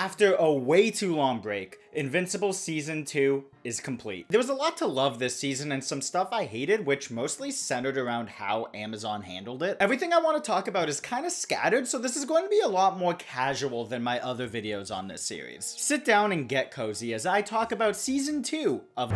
After a way too long break, Invincible Season 2 is complete. There was a lot to love this season and some stuff I hated, which mostly centered around how Amazon handled it. Everything I want to talk about is kind of scattered, so this is going to be a lot more casual than my other videos on this series. Sit down and get cozy as I talk about Season 2 of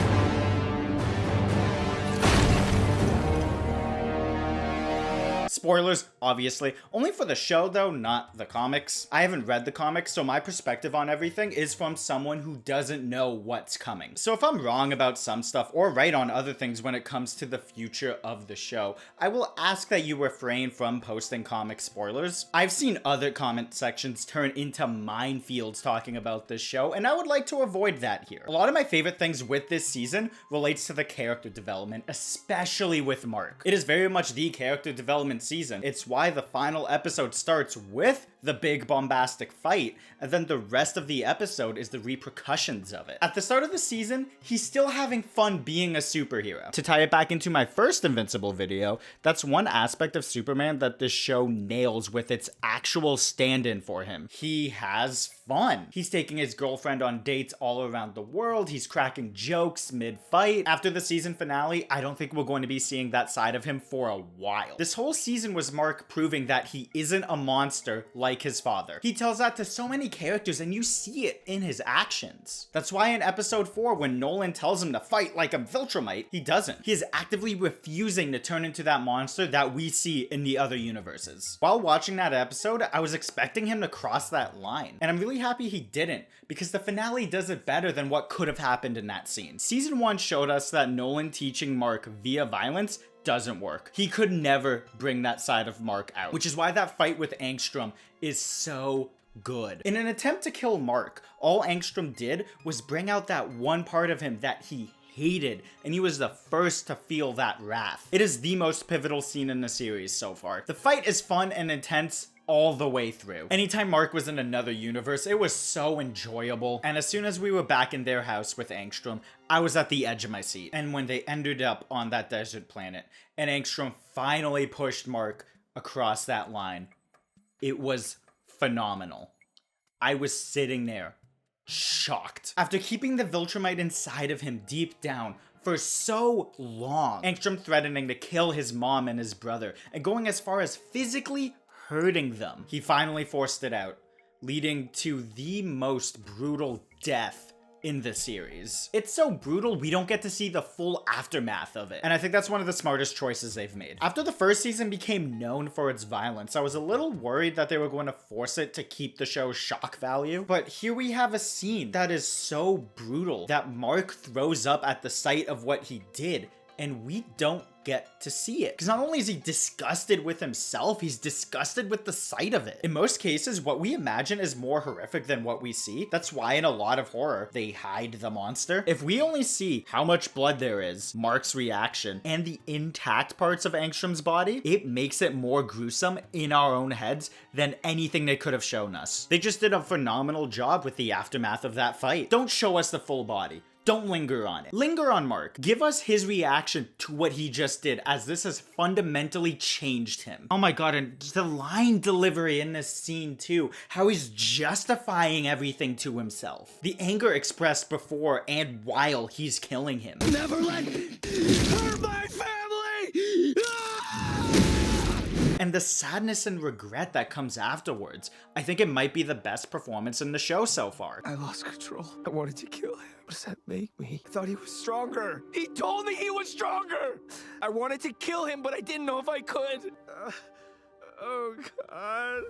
Spoilers, obviously. Only for the show though, not the comics. I haven't read the comics, so my perspective on everything is from someone who doesn't know what's coming. So if I'm wrong about some stuff or right on other things when it comes to the future of the show, I will ask that you refrain from posting comic spoilers. I've seen other comment sections turn into minefields talking about this show, and I would like to avoid that here. A lot of my favorite things with this season relates to the character development, especially with Mark. It is very much the character development season. It's why the final episode starts with the big bombastic fight, and then the rest of the episode is the repercussions of it. At the start of the season, he's still having fun being a superhero. To tie it back into my first Invincible video, that's one aspect of Superman that this show nails with its actual stand-in for him. He has fun. He's taking his girlfriend on dates all around the world. He's cracking jokes mid-fight. After the season finale, I don't think we're going to be seeing that side of him for a while. This whole season was Mark proving that he isn't a monster like his father. He tells that to so many characters and you see it in his actions. That's why in episode 4, when Nolan tells him to fight like a Viltrumite, he doesn't. He is actively refusing to turn into that monster that we see in the other universes. While watching that episode, I was expecting him to cross that line, and I'm really happy he didn't, because the finale does it better than what could have happened in that scene. Season 1 showed us that Nolan teaching Mark via violence doesn't work. He could never bring that side of Mark out, which is why that fight with Angstrom is so good. In an attempt to kill Mark, all Angstrom did was bring out that one part of him that he hated, and he was the first to feel that wrath. It is the most pivotal scene in the series so far. The fight is fun and intense all the way through. Anytime Mark was in another universe, it was so enjoyable. And as soon as we were back in their house with Angstrom, I was at the edge of my seat. And when they ended up on that desert planet, and Angstrom finally pushed Mark across that line, it was phenomenal. I was sitting there, shocked. After keeping the Viltrumite inside of him deep down for so long, Angstrom threatening to kill his mom and his brother, and going as far as physically hurting them, he finally forced it out, leading to the most brutal death in the series. It's so brutal, we don't get to see the full aftermath of it. And I think that's one of the smartest choices they've made. After the first season became known for its violence, I was a little worried that they were going to force it to keep the show's shock value. But here we have a scene that is so brutal that Mark throws up at the sight of what he did, and we don't get to see it. Because not only is he disgusted with himself, he's disgusted with the sight of it. In most cases, what we imagine is more horrific than what we see. That's why in a lot of horror, they hide the monster. If we only see how much blood there is, Mark's reaction, and the intact parts of Angstrom's body, it makes it more gruesome in our own heads than anything they could have shown us. They just did a phenomenal job with the aftermath of that fight. Don't show us the full body. Don't linger on it. Linger on Mark. Give us his reaction to what he just did, as this has fundamentally changed him. Oh my god, and the line delivery in this scene too. How he's justifying everything to himself. The anger expressed before and while he's killing him. Never let hurt my family! And the sadness and regret that comes afterwards. I think it might be the best performance in the show so far. I lost control. I wanted to kill him. What does that make me? I thought he was stronger. He told me he was stronger. I wanted to kill him, but I didn't know if I could. Oh, God.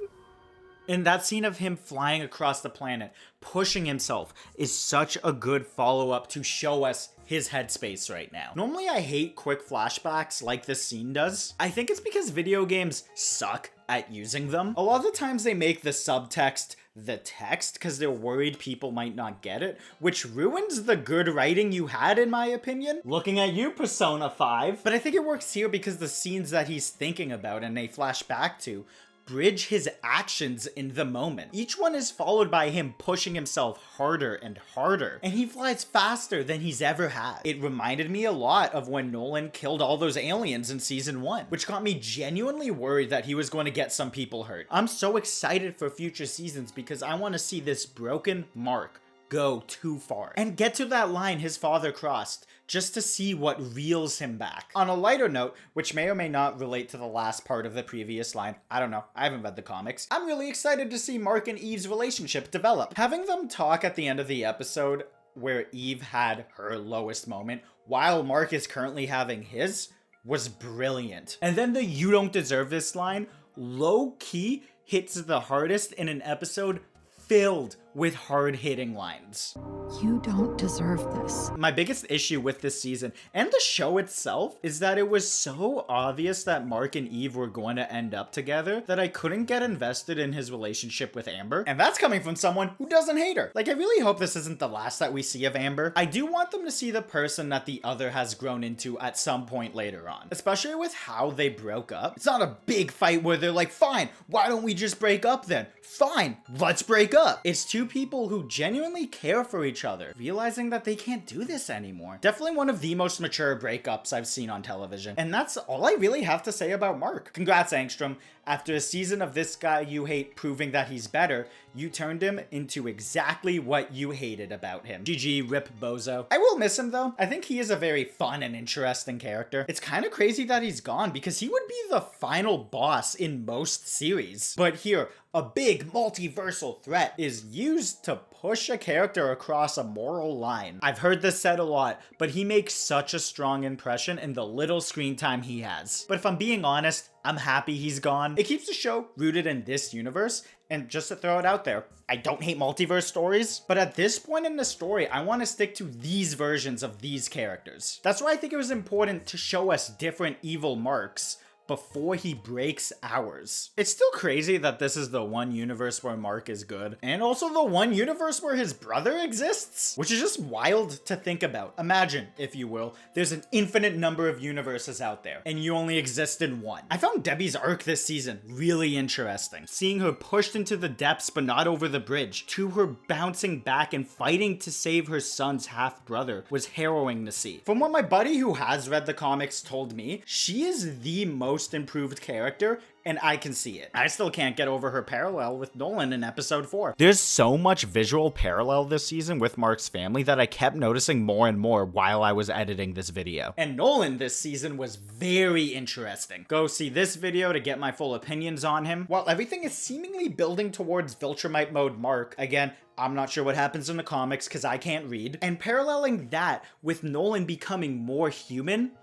And that scene of him flying across the planet, pushing himself, is such a good follow-up to show us his headspace right now. Normally I hate quick flashbacks like this scene does. I think it's because video games suck at using them. A lot of the times they make the subtext the text because they're worried people might not get it, which ruins the good writing you had, in my opinion. Looking at you, Persona 5. But I think it works here because the scenes that he's thinking about and they flash back to bridge his actions in the moment. Each one is followed by him pushing himself harder and harder, and he flies faster than he's ever had. It reminded me a lot of when Nolan killed all those aliens in season 1, which got me genuinely worried that he was going to get some people hurt. I'm so excited for future seasons because I want to see this broken Mark go too far and get to that line his father crossed, just to see what reels him back. On a lighter note, which may or may not relate to the last part of the previous line, I don't know, I haven't read the comics, I'm really excited to see Mark and Eve's relationship develop. Having them talk at the end of the episode where Eve had her lowest moment while Mark is currently having his was brilliant. And then the "you don't deserve this" line low-key hits the hardest in an episode filled with hard-hitting lines. You don't deserve this. My biggest issue with this season and the show itself is that it was so obvious that Mark and Eve were going to end up together that I couldn't get invested in his relationship with Amber. And that's coming from someone who doesn't hate her. Like, I really hope this isn't the last that we see of Amber. I do want them to see the person that the other has grown into at some point later on, especially with how they broke up. It's not a big fight where they're like, fine, why don't we just break up then? Fine, let's break up. It's two people who genuinely care for each other, realizing that they can't do this anymore. Definitely one of the most mature breakups I've seen on television. And that's all I really have to say about Mark. Congrats, Angstrom. After a season of this guy you hate proving that he's better, you turned him into exactly what you hated about him. GG, rip bozo. I will miss him though. I think he is a very fun and interesting character. It's kind of crazy that he's gone because he would be the final boss in most series. But here, a big multiversal threat is used to push a character across a moral line. I've heard this said a lot, but he makes such a strong impression in the little screen time he has. But if I'm being honest, I'm happy he's gone. It keeps the show rooted in this universe, and just to throw it out there, I don't hate multiverse stories, but at this point in the story, I want to stick to these versions of these characters. That's why I think it was important to show us different evil Marks before he breaks ours. It's still crazy that this is the one universe where Mark is good, and also the one universe where his brother exists, which is just wild to think about. Imagine, if you will, there's an infinite number of universes out there, and you only exist in one. I found Debbie's arc this season really interesting. Seeing her pushed into the depths but not over the bridge, to her bouncing back and fighting to save her son's half-brother was harrowing to see. From what my buddy who has read the comics told me, she is the most improved character, and I can see it. I still can't get over her parallel with Nolan in episode 4. There's so much visual parallel this season with Mark's family that I kept noticing more and more while I was editing this video. And Nolan this season was very interesting. Go see this video to get my full opinions on him. While everything is seemingly building towards Viltrumite mode Mark, again, I'm not sure what happens in the comics because I can't read, and paralleling that with Nolan becoming more human,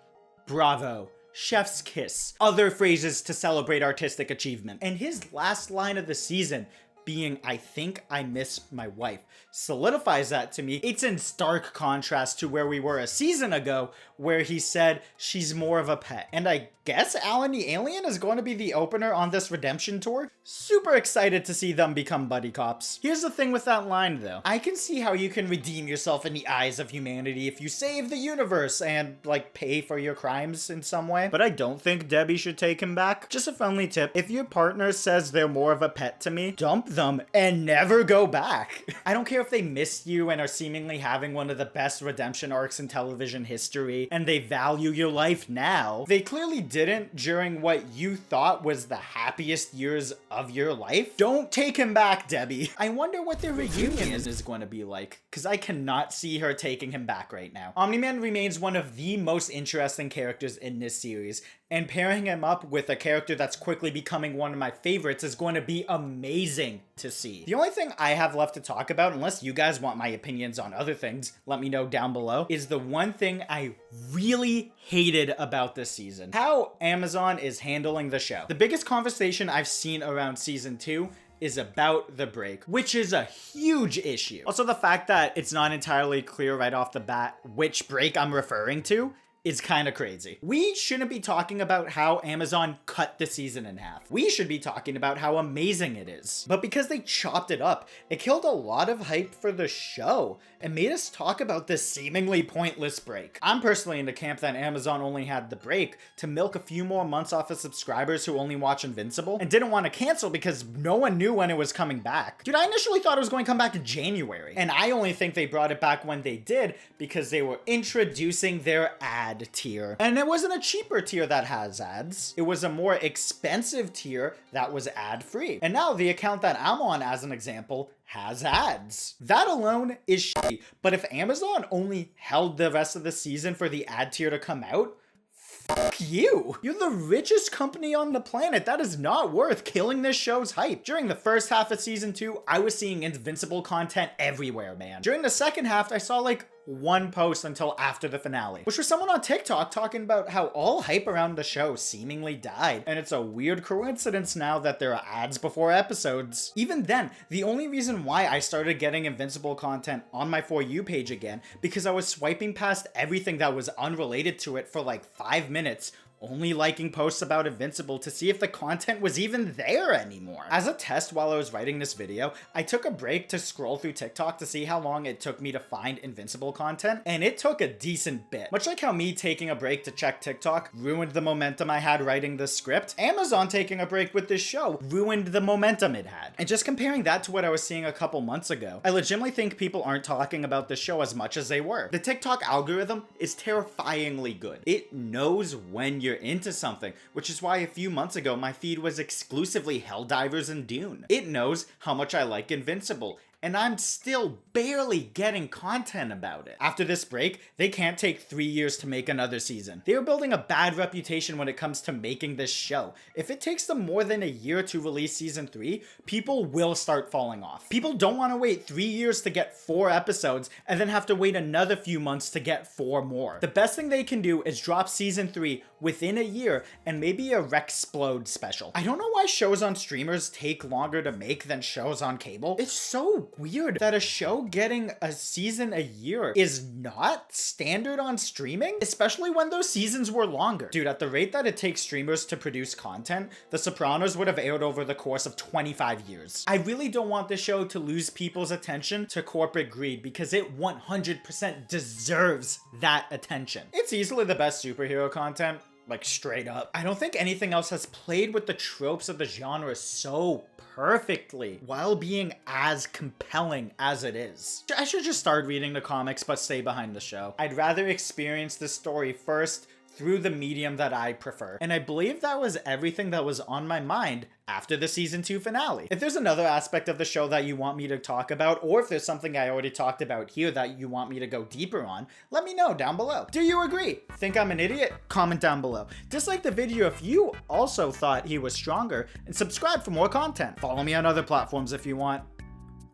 bravo. Chef's kiss. Other phrases to celebrate artistic achievement. And his last line of the season being, "I think I miss my wife," solidifies that to me. It's in stark contrast to where we were a season ago, where he said she's more of a pet. And I guess Alan the Alien is going to be the opener on this redemption tour. Super excited to see them become buddy cops. Here's the thing with that line though. I can see how you can redeem yourself in the eyes of humanity if you save the universe and like pay for your crimes in some way. But I don't think Debbie should take him back. Just a friendly tip. If your partner says they're more of a pet to me, dump them and never go back. I don't care if they miss you and are seemingly having one of the best redemption arcs in television history and they value your life now. They clearly didn't during what you thought was the happiest years of your life. Don't take him back, Debbie. I wonder what their reunion is going to be like, because I cannot see her taking him back right now. Omni-Man remains one of the most interesting characters in this series, and pairing him up with a character that's quickly becoming one of my favorites is going to be amazing to see. The only thing I have left to talk about, unless you guys want my opinions on other things, let me know down below, is the one thing I really hated about this season. How Amazon is handling the show. The biggest conversation I've seen around season 2 is about the break, which is a huge issue. Also, the fact that it's not entirely clear right off the bat which break I'm referring to is kind of crazy. We shouldn't be talking about how Amazon cut the season in half. We should be talking about how amazing it is. But because they chopped it up, it killed a lot of hype for the show and made us talk about this seemingly pointless break. I'm personally in the camp that Amazon only had the break to milk a few more months off of subscribers who only watch Invincible and didn't want to cancel because no one knew when it was coming back. Dude, I initially thought it was going to come back in January, and I only think they brought it back when they did because they were introducing their ad tier. And it wasn't a cheaper tier that has ads. It was a more expensive tier that was ad-free. And now the account that I'm on, as an example, has ads. That alone is shitty. But if Amazon only held the rest of the season for the ad tier to come out, fuck you. You're the richest company on the planet. That is not worth killing this show's hype. During the first half of season 2, I was seeing Invincible content everywhere, man. During the second half, I saw like one post until after the finale, which was someone on TikTok talking about how all hype around the show seemingly died, and it's a weird coincidence now that there are ads before episodes. Even then, the only reason why I started getting Invincible content on my For You page again, because I was swiping past everything that was unrelated to it for like 5 minutes, only liking posts about Invincible to see if the content was even there anymore. As a test while I was writing this video, I took a break to scroll through TikTok to see how long it took me to find Invincible content, and it took a decent bit. Much like how me taking a break to check TikTok ruined the momentum I had writing the script, Amazon taking a break with this show ruined the momentum it had. And just comparing that to what I was seeing a couple months ago, I legitimately think people aren't talking about the show as much as they were. The TikTok algorithm is terrifyingly good. It knows when you're into something, which is why a few months ago my feed was exclusively Helldivers and Dune. It knows how much I like Invincible, and I'm still barely getting content about it. After this break, they can't take 3 years to make another season. They are building a bad reputation when it comes to making this show. If it takes them more than a year to release season 3, people will start falling off. People don't want to wait 3 years to get 4 episodes and then have to wait another few months to get 4 more. The best thing they can do is drop season 3 within a year and maybe a Rexplode special. I don't know why shows on streamers take longer to make than shows on cable. It's so weird that a show getting a season a year is not standard on streaming, especially when those seasons were longer. Dude, at the rate that it takes streamers to produce content, The Sopranos would have aired over the course of 25 years. I really don't want this show to lose people's attention to corporate greed because it 100% deserves that attention. It's easily the best superhero content, like straight up. I don't think anything else has played with the tropes of the genre so perfectly while being as compelling as it is. I should just start reading the comics but stay behind the show. I'd rather experience this story first through the medium that I prefer. And I believe that was everything that was on my mind after the season 2 finale. If there's another aspect of the show that you want me to talk about, or if there's something I already talked about here that you want me to go deeper on, let me know down below. Do you agree? Think I'm an idiot? Comment down below. Dislike the video if you also thought he was stronger, and subscribe for more content. Follow me on other platforms if you want.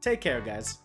Take care, guys.